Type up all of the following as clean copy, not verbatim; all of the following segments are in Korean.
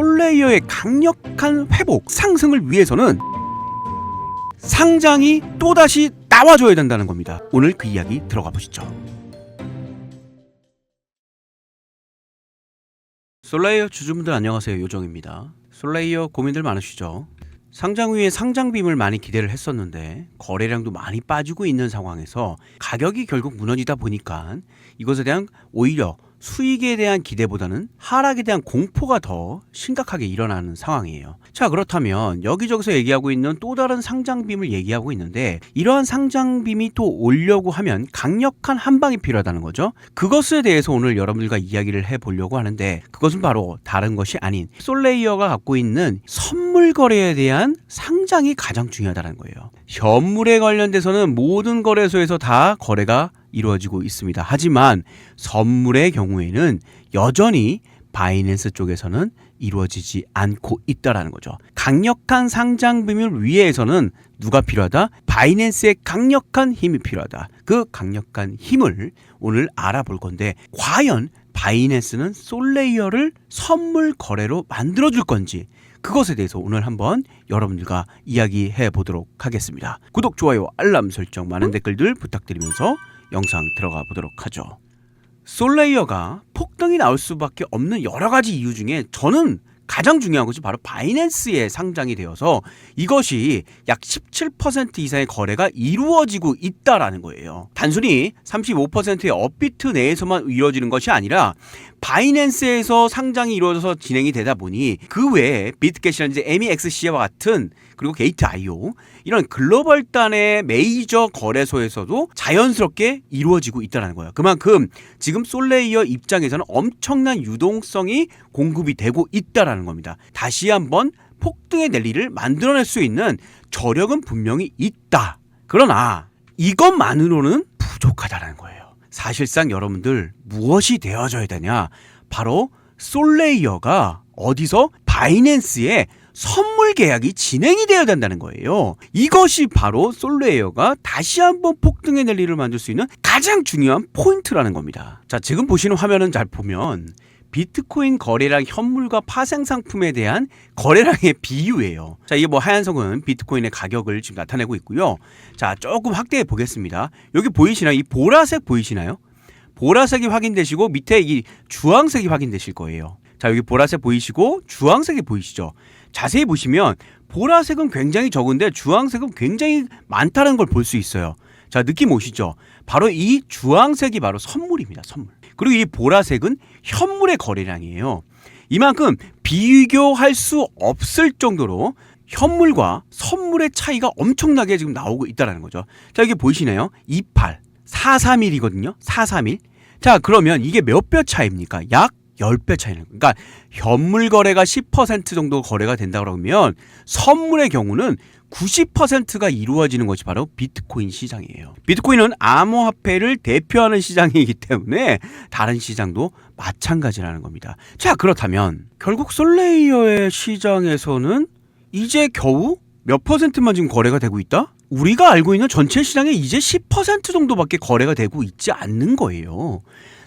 솔레이어의 강력한 회복, 상승을 위해서는 상장이 또다시 나와줘야 된다는 겁니다. 오늘 그 이야기 들어가 보시죠. 솔레이어 주주분들 안녕하세요. 요정입니다. 솔레이어 고민들 많으시죠? 상장 후에 상장빔을 많이 기대를 했었는데 거래량도 많이 빠지고 있는 상황에서 가격이 결국 무너지다 보니까 이것에 대한 오히려 수익에 대한 기대보다는 하락에 대한 공포가 더 심각하게 일어나는 상황이에요. 자, 그렇다면 여기저기서 얘기하고 있는 또 다른 상장빔을 얘기하고 있는데 이러한 상장빔이 또 오려고 하면 강력한 한방이 필요하다는 거죠. 그것에 대해서 오늘 여러분들과 이야기를 해보려고 하는데 그것은 바로 다른 것이 아닌 솔레이어가 갖고 있는 선물 거래에 대한 상장이 가장 중요하다는 거예요. 현물에 관련돼서는 모든 거래소에서 다 거래가 이루어지고 있습니다. 하지만 선물의 경우에는 여전히 바이낸스 쪽에서는 이루어지지 않고 있다라는 거죠. 강력한 상장빔을 위해서는 누가 필요하다? 바이낸스의 강력한 힘이 필요하다. 그 강력한 힘을 오늘 알아볼 건데 과연 바이낸스는 솔레이어를 선물 거래로 만들어줄 건지 그것에 대해서 오늘 한번 여러분들과 이야기해 보도록 하겠습니다. 구독, 좋아요, 알람 설정, 많은 댓글들 부탁드리면서 영상 들어가 보도록 하죠. 솔레이어가 폭등이 나올 수밖에 없는 여러 가지 이유 중에 저는 가장 중요한 것이 바로 바이낸스에 상장이 되어서 이것이 약 17% 이상의 거래가 이루어지고 있다라는 거예요. 단순히 35%의 업비트 내에서만 이루어지는 것이 아니라 바이낸스에서 상장이 이루어져서 진행이 되다 보니 그 외에 비트겟이라든지 MEXC와 같은 그리고 게이트.io 이런 글로벌단의 메이저 거래소에서도 자연스럽게 이루어지고 있다는 거예요. 그만큼 지금 솔레이어 입장에서는 엄청난 유동성이 공급이 되고 있다는 겁니다. 다시 한번 폭등의 랠리를 만들어낼 수 있는 저력은 분명히 있다. 그러나 이것만으로는 부족하다는 거예요. 사실상 여러분들 무엇이 되어져야 되냐? 바로 솔레이어가 어디서 바이낸스에 선물 계약이 진행이 되어야 된다는 거예요. 이것이 바로 솔레이어가 다시 한번 폭등의 랠리를 만들 수 있는 가장 중요한 포인트라는 겁니다. 자, 지금 보시는 화면은 잘 보면 비트코인 거래량 현물과 파생 상품에 대한 거래량의 비율이에요. 자, 이게 뭐 하얀색은 비트코인의 가격을 지금 나타내고 있고요. 자, 조금 확대해 보겠습니다. 여기 보이시나요? 이 보라색 보이시나요? 보라색이 확인되시고 밑에 이 주황색이 확인되실 거예요. 자, 여기 보라색 보이시고 주황색이 보이시죠? 자세히 보시면 보라색은 굉장히 적은데 주황색은 굉장히 많다는 걸 볼 수 있어요. 자, 느낌 오시죠? 바로 이 주황색이 바로 선물입니다. 선물. 그리고 이 보라색은 현물의 거래량이에요. 이만큼 비교할 수 없을 정도로 현물과 선물의 차이가 엄청나게 지금 나오고 있다는 거죠. 자, 여기 보이시나요? 28, 431이거든요. 431. 자, 그러면 이게 몇 배 차이입니까? 약 10배 차이는. 그러니까 현물 거래가 10% 정도 거래가 된다 그러면 선물의 경우는 90%가 이루어지는 것이 바로 비트코인 시장이에요. 비트코인은 암호화폐를 대표하는 시장이기 때문에 다른 시장도 마찬가지라는 겁니다. 자, 그렇다면 결국 솔레이어의 시장에서는 이제 겨우 몇 퍼센트만 지금 거래가 되고 있다? 우리가 알고 있는 전체 시장의 이제 10% 정도밖에 거래가 되고 있지 않는 거예요.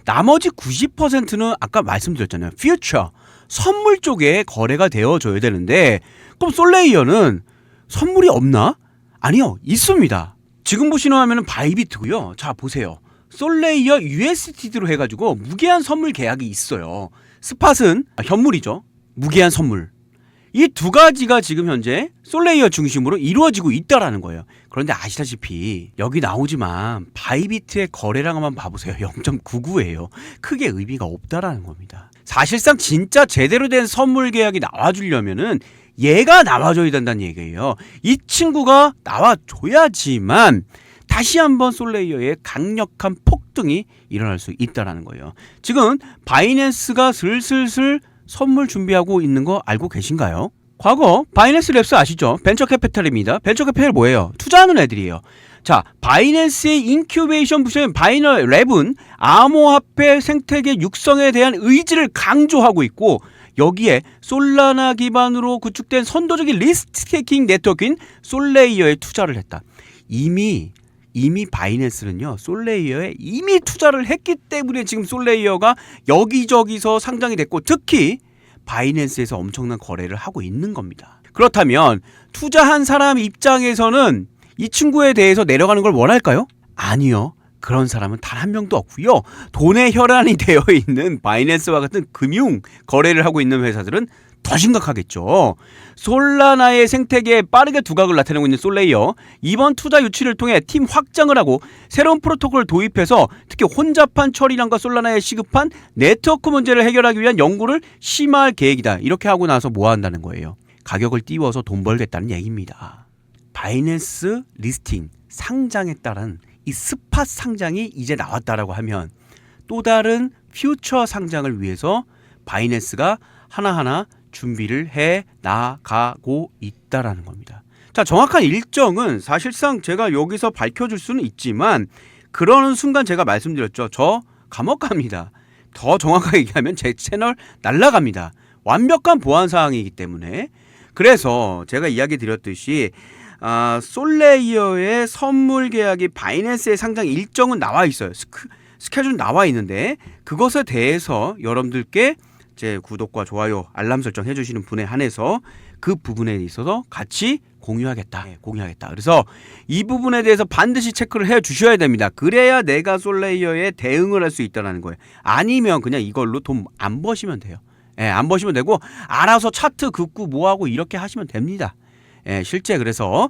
나머지 90%는 아까 말씀드렸잖아요. 퓨처, 선물 쪽에 거래가 되어줘야 되는데 그럼 솔레이어는 선물이 없나? 아니요, 있습니다. 지금 보시는 화면은 바이비트고요. 자, 보세요. 솔레이어 USDT로 해가지고 무제한 선물 계약이 있어요. 스팟은 현물이죠. 무제한 선물. 이 두 가지가 지금 현재 솔레이어 중심으로 이루어지고 있다라는 거예요. 그런데 아시다시피 여기 나오지만 바이비트의 거래량 한번 봐보세요. 0.99예요. 크게 의미가 없다라는 겁니다. 사실상 진짜 제대로 된 선물 계약이 나와주려면은 얘가 나와줘야 된다는 얘기예요. 이 친구가 나와줘야지만 다시 한번 솔레이어의 강력한 폭등이 일어날 수 있다는 거예요. 지금 바이낸스가 슬슬슬 선물 준비하고 있는 거 알고 계신가요? 과거 바이낸스 랩스 아시죠? 벤처 캐피탈입니다. 벤처 캐피탈 뭐예요? 투자하는 애들이에요. 자, 바이낸스의 인큐베이션 부서인 바이너 랩은 암호화폐 생태계 육성에 대한 의지를 강조하고 있고 여기에 솔라나 기반으로 구축된 선도적인 리스크 테이킹 네트워크인 솔레이어에 투자를 했다. 이미 바이낸스는요 솔레이어에 이미 투자를 했기 때문에 지금 솔레이어가 여기저기서 상장이 됐고 특히 바이낸스에서 엄청난 거래를 하고 있는 겁니다. 그렇다면 투자한 사람 입장에서는 이 친구에 대해서 내려가는 걸 원할까요? 아니요. 그런 사람은 단 한 명도 없고요. 돈의 혈안이 되어 있는 바이낸스와 같은 금융 거래를 하고 있는 회사들은 더 심각하겠죠. 솔라나의 생태계에 빠르게 두각을 나타내고 있는 솔레이어, 이번 투자 유치를 통해 팀 확장을 하고 새로운 프로토콜을 도입해서 특히 혼잡한 처리량과 솔라나에 시급한 네트워크 문제를 해결하기 위한 연구를 심화할 계획이다. 이렇게 하고 나서 뭐 한다는 거예요? 가격을 띄워서 돈 벌겠다는 얘기입니다. 바이낸스 리스팅, 상장에 따른 이 스팟 상장이 이제 나왔다라고 하면 또 다른 퓨처 상장을 위해서 바이낸스가 하나하나 준비를 해 나가고 있다라는 겁니다. 자, 정확한 일정은 사실상 제가 여기서 밝혀줄 수는 있지만 그러는 순간 제가 말씀드렸죠. 저 감옥 갑니다. 더 정확하게 얘기하면 제 채널 날라갑니다. 완벽한 보안 사항이기 때문에. 그래서 제가 이야기 드렸듯이 솔레이어의 선물 계약이 바이낸스의 상장 일정은 나와 있어요. 스케줄은 나와 있는데 그것에 대해서 여러분들께 제 구독과 좋아요, 알람 설정 해주시는 분에 한해서 그 부분에 있어서 같이 공유하겠다. 그래서 이 부분에 대해서 반드시 체크를 해 주셔야 됩니다. 그래야 내가 솔레이어에 대응을 할 수 있다는 거예요. 아니면 그냥 이걸로 돈 안 버시면 돼요. 안 버시면 되고 알아서 차트 긋고 뭐하고 이렇게 하시면 됩니다. 실제 그래서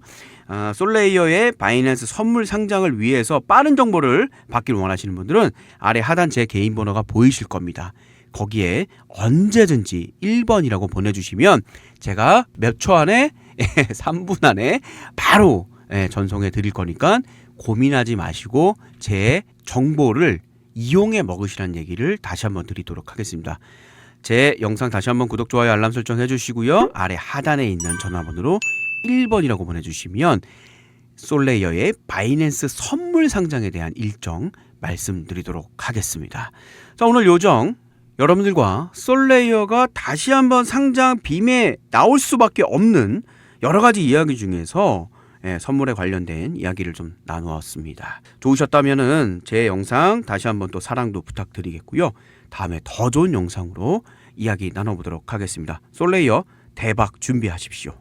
솔레이어의 바이낸스 선물 상장을 위해서 빠른 정보를 받기를 원하시는 분들은 아래 하단 제 개인 번호가 보이실 겁니다. 거기에 언제든지 1번이라고 보내주시면 제가 몇 초 안에 3분 안에 바로 전송해 드릴 거니까 고민하지 마시고 제 정보를 이용해 먹으시라는 얘기를 다시 한번 드리도록 하겠습니다. 제 영상 다시 한번 구독, 좋아요, 알람 설정 해주시고요. 아래 하단에 있는 전화번호로 1번이라고 보내주시면 솔레이어의 바이낸스 선물 상장에 대한 일정 말씀드리도록 하겠습니다. 자, 오늘 요정 여러분들과 솔레이어가 다시 한번 상장 빔에 나올 수밖에 없는 여러 가지 이야기 중에서 선물에 관련된 이야기를 좀 나누었습니다. 좋으셨다면은 제 영상 다시 한번 또 사랑도 부탁드리겠고요. 다음에 더 좋은 영상으로 이야기 나눠보도록 하겠습니다. 솔레이어 대박 준비하십시오.